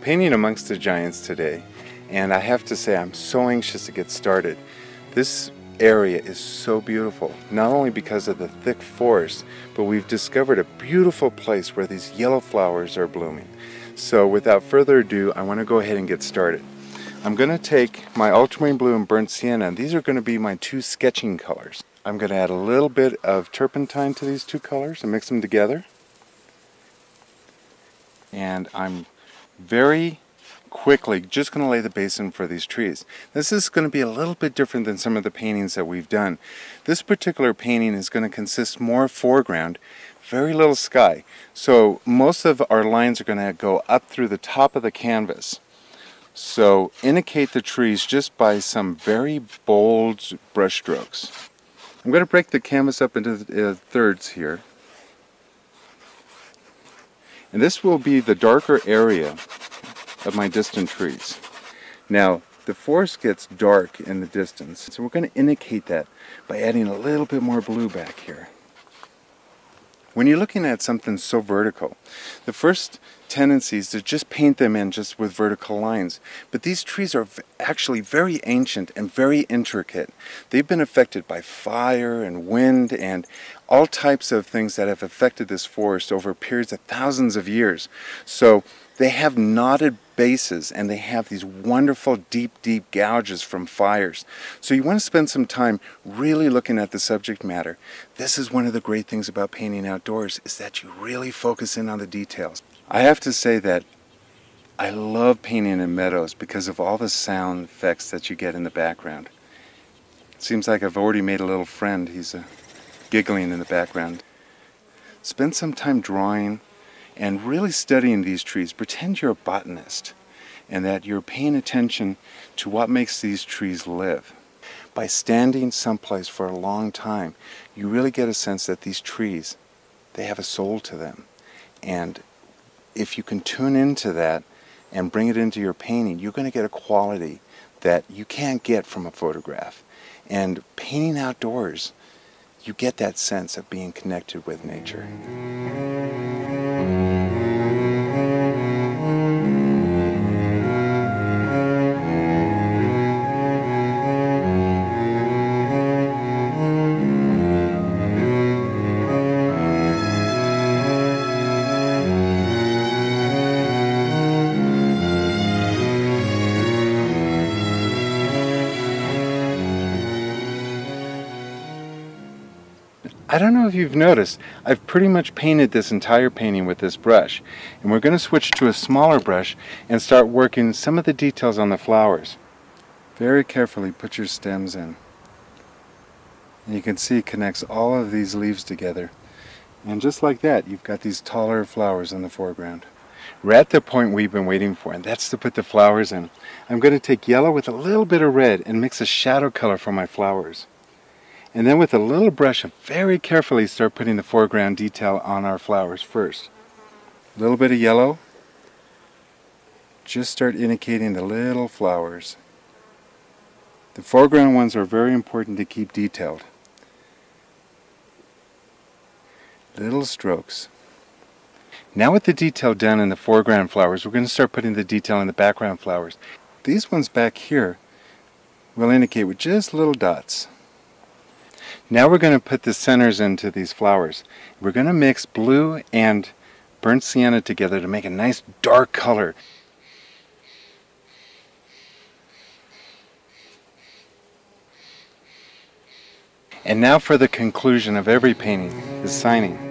painting amongst the giants today, and I have to say I'm so anxious to get started. This area is so beautiful, not only because of the thick forest, but we've discovered a beautiful place where these yellow flowers are blooming. So without further ado, I want to go ahead and get started. I'm going to take my ultramarine blue and burnt sienna, and these are going to be my two sketching colors. I'm going to add a little bit of turpentine to these two colors and mix them together. And I'm very quickly just going to lay the basin for these trees. This is going to be a little bit different than some of the paintings that we've done. This particular painting is going to consist more of foreground, very little sky. So most of our lines are going to go up through the top of the canvas. So indicate the trees just by some very bold brush strokes. I'm going to break the canvas up into thirds here. And this will be the darker area of my distant trees. Now, the forest gets dark in the distance, so we're going to indicate that by adding a little bit more blue back here. When you're looking at something so vertical, the first tendency is to just paint them in just with vertical lines. But these trees are actually very ancient and very intricate. They've been affected by fire and wind and all types of things that have affected this forest over periods of thousands of years. So they have knotted bases and they have these wonderful deep gouges from fires. So you want to spend some time really looking at the subject matter. This is one of the great things about painting outdoors, is that you really focus in on the details. I have to say that I love painting in meadows because of all the sound effects that you get in the background. It seems like I've already made a little friend. He's giggling in the background. Spend some time drawing and really studying these trees. Pretend you're a botanist and that you're paying attention to what makes these trees live. By standing someplace for a long time, you really get a sense that these trees, they have a soul to them. And if you can tune into that and bring it into your painting, you're going to get a quality that you can't get from a photograph. And painting outdoors, you get that sense of being connected with nature. I don't know if you've noticed, I've pretty much painted this entire painting with this brush. And we're going to switch to a smaller brush and start working some of the details on the flowers. Very carefully put your stems in. And you can see it connects all of these leaves together. And just like that, you've got these taller flowers in the foreground. We're at the point we've been waiting for, and that's to put the flowers in. I'm going to take yellow with a little bit of red and mix a shadow color for my flowers. And then with a little brush, very carefully start putting the foreground detail on our flowers first. A little bit of yellow. Just start indicating the little flowers. The foreground ones are very important to keep detailed. Little strokes. Now with the detail done in the foreground flowers, we're going to start putting the detail in the background flowers. These ones back here will indicate with just little dots. Now we're going to put the centers into these flowers. We're going to mix blue and burnt sienna together to make a nice dark color. And now for the conclusion of every painting, the signing.